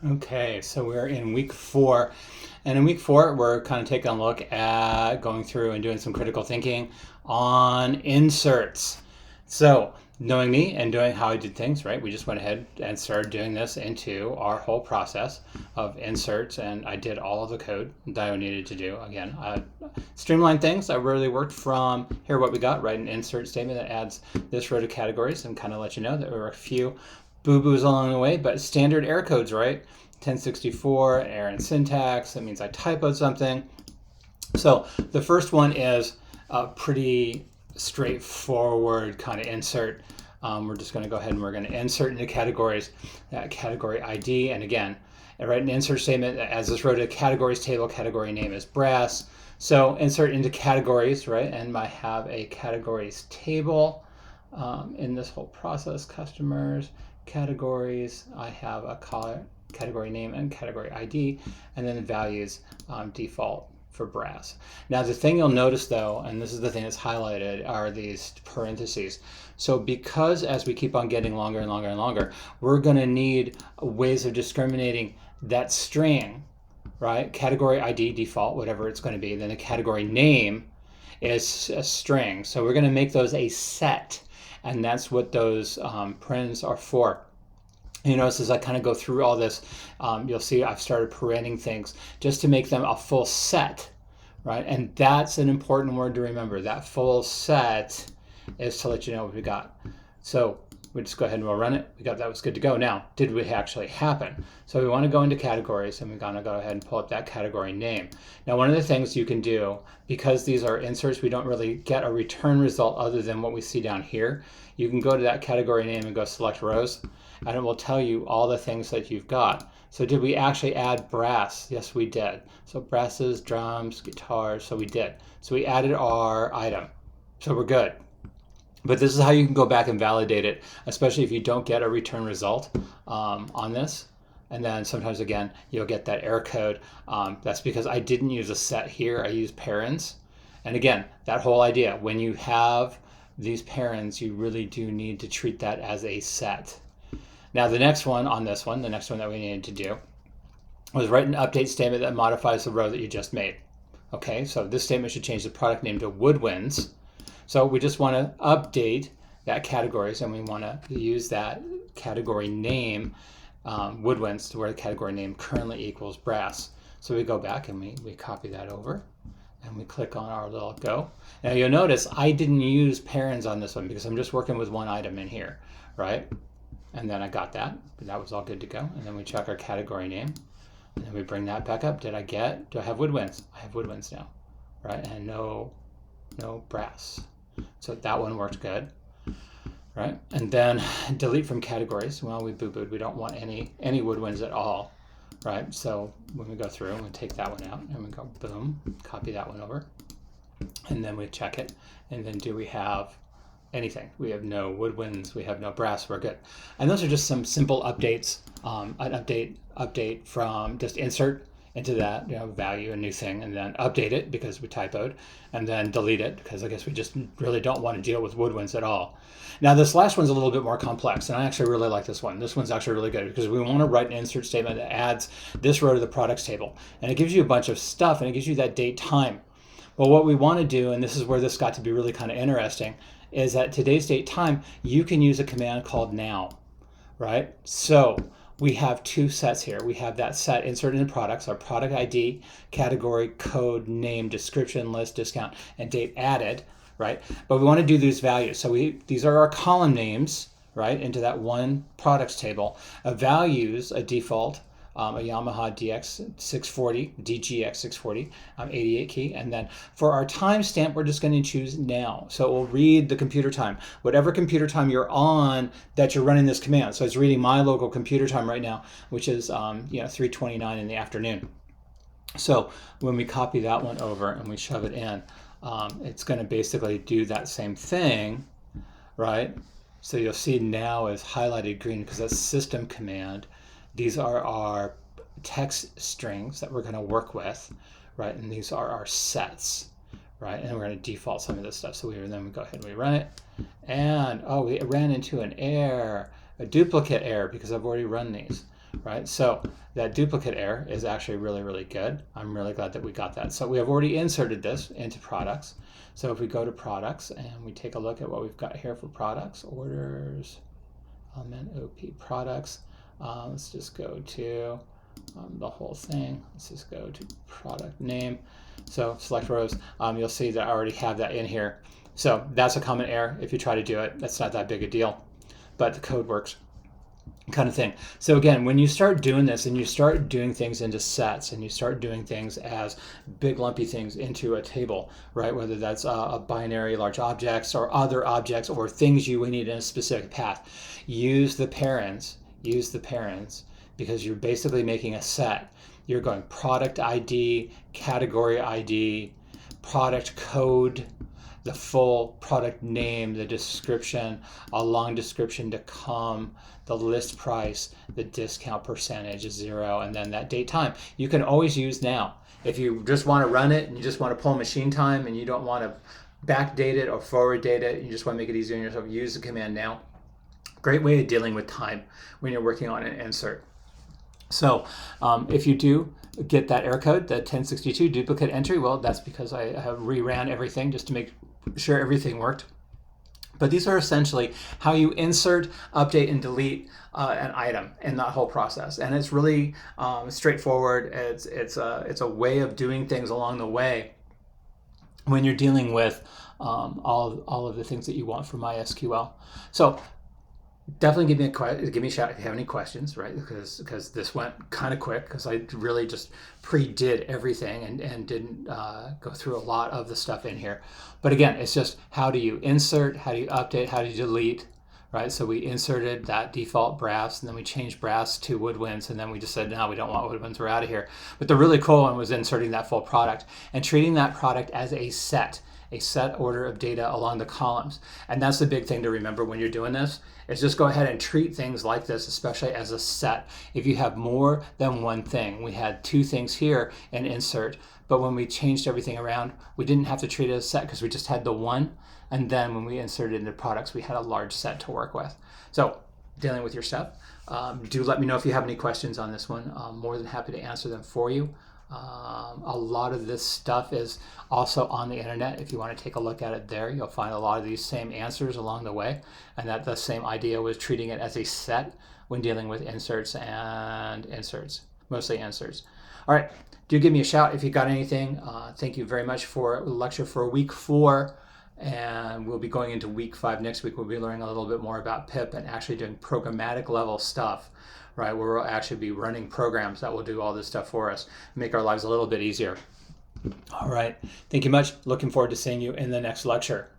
Okay, so we're in week 4, and in week 4, we're kind of taking a look at going through and doing some critical thinking on inserts. So, knowing me and doing how I did things, right, we just went ahead and started doing this into our whole process of inserts, and I did all of the code that I needed to do. Again, streamlined things. I really worked from here what we got, right, an insert statement that adds this row to categories and kind of let you know that there were a few boo-boos along the way, but standard error codes, right? 1064, error in syntax, that means I typoed something. So the first one is a pretty straightforward kind of insert. We're just going to go ahead and we're going to insert into categories, that category ID. And again, I write an insert statement that adds this row to categories table, category name is brass. So insert into categories, right? And I have a categories table in this whole process, customers, categories. I have a category name and category ID, and then the values default for brass. Now the thing you'll notice though, and this is the thing that's highlighted, are these parentheses. So because as we keep on getting longer and longer and longer, we're going to need ways of discriminating that string, right? Category ID default, whatever it's going to be, then the category name is a string. So we're going to make those a set, and that's what those parens are for. You notice as I kind of go through all this, you'll see I've started parenting things just to make them a full set, right? And that's an important word to remember. That full set is to let you know what we got. So we just go ahead and we'll run it. We got that was good to go. Now, did we actually happen? So we want to go into categories, and we're going to go ahead and pull up that category name. Now, one of the things you can do, because these are inserts, we don't really get a return result other than what we see down here. You can go to that category name and go select rows, and it will tell you all the things that you've got. So did we actually add brass? Yes, we did. So brasses, drums, guitars, so we did. So we added our item. So we're good. But this is how you can go back and validate it, especially if you don't get a return result on this. And then sometimes, again, you'll get that error code. That's because I didn't use a set here. I used parens. And again, that whole idea, when you have these parens, you really do need to treat that as a set. Now, the next one on this one, the next one that we needed to do was write an update statement that modifies the row that you just made. Okay, so this statement should change the product name to Woodwinds. So we just want to update that categories, and we want to use that category name, Woodwinds, to where the category name currently equals brass. So we go back and we copy that over, and we click on our little go. Now you'll notice I didn't use parens on this one because I'm just working with one item in here, right? And then I got that, but that was all good to go. And then we check our category name, and then we bring that back up. Do I have Woodwinds? I have Woodwinds now, right? And no brass. So that one worked good, right? And then delete from categories. Well, we boo-booed. We don't want any Woodwinds at all, right? So when we go through and we take that one out, and we go boom, copy that one over, and then we check it. And then do we have anything? We have no Woodwinds. We have no brass. We're good. And those are just some simple updates. An update from just insert into that value, a new thing, and then update it because we typoed, and then delete it because I guess we just really don't want to deal with Woodwinds at all. Now this last one's a little bit more complex, and I actually really like this one. This one's actually really good because we want to write an insert statement that adds this row to the products table, and it gives you a bunch of stuff, and it gives you that date time. Well, what we want to do, and this is where this got to be really kind of interesting, is that today's date time, you can use a command called now, right? So we have two sets here. We have that set inserted in products, our product ID, category, code, name, description, list, discount, and date added, right? But we want to do these values. So these are our column names, right, into that one products table. A values, a default, a Yamaha DX640, DGX640, 88 key. And then for our timestamp, we're just going to choose now. So it will read the computer time, whatever computer time you're on that you're running this command. So it's reading my local computer time right now, which is 3:29 in the afternoon. So when we copy that one over and we shove it in, it's going to basically do that same thing, right? So you'll see now is highlighted green because that's system command. These are our text strings that we're going to work with, right? And these are our sets, right? And we're going to default some of this stuff. So then we go ahead and we run it. And, we ran into an error, a duplicate error because I've already run these, right? So that duplicate error is actually really, really good. I'm really glad that we got that. So we have already inserted this into products. So if we go to products and we take a look at what we've got here for products, orders, element OP products, let's just go to the whole thing. Let's just go to product name. So select rows. You'll see that I already have that in here. So that's a common error. If you try to do it, that's not that big a deal, but the code works, kind of thing. So again, when you start doing this and you start doing things into sets and you start doing things as big lumpy things into a table, right? Whether that's a binary, large objects or other objects or things you need in a specific path, use the parents, because you're basically making a set. You're going product ID, category ID, product code, the full product name, the description, a long description to come, the list price, the discount percentage is 0, and then that date time. You can always use now. If you just want to run it and you just want to pull machine time and you don't want to backdate it or forward date it, you just want to make it easier on yourself, use the command now. Great way of dealing with time when you're working on an insert. So if you do get that error code, the 1062 duplicate entry, well, that's because I have reran everything just to make sure everything worked. But these are essentially how you insert, update, and delete an item in that whole process. And it's really straightforward. It's a way of doing things along the way when you're dealing with all of the things that you want from MySQL. So definitely give me a shout if you have any questions, right? Because this went kind of quick because I really just pre-did everything and didn't go through a lot of the stuff in here. But again, it's just how do you insert, how do you update, how do you delete, right? So we inserted that default brass and then we changed brass to woodwinds and then we just said, no, we don't want woodwinds, we're out of here. But the really cool one was inserting that full product and treating that product as a set order of data along the columns. And that's the big thing to remember when you're doing this, is just go ahead and treat things like this, especially as a set. If you have more than one thing, we had 2 things here in insert, but when we changed everything around, we didn't have to treat it as a set because we just had the one. And then when we inserted into products, we had a large set to work with. So dealing with your stuff, do let me know if you have any questions on this one. I'm more than happy to answer them for you. A lot of this stuff is also on the internet. If you want to take a look at it there, you'll find a lot of these same answers along the way, and that the same idea was treating it as a set when dealing with inserts and inserts, mostly inserts. All right, do give me a shout if you got anything. Thank you very much for the lecture for week 4, and we'll be going into week 5 next week. We'll be learning a little bit more about pip and actually doing programmatic level stuff, right, where we'll actually be running programs that will do all this stuff for us, make our lives a little bit easier. All right, thank you much. Looking forward to seeing you in the next lecture.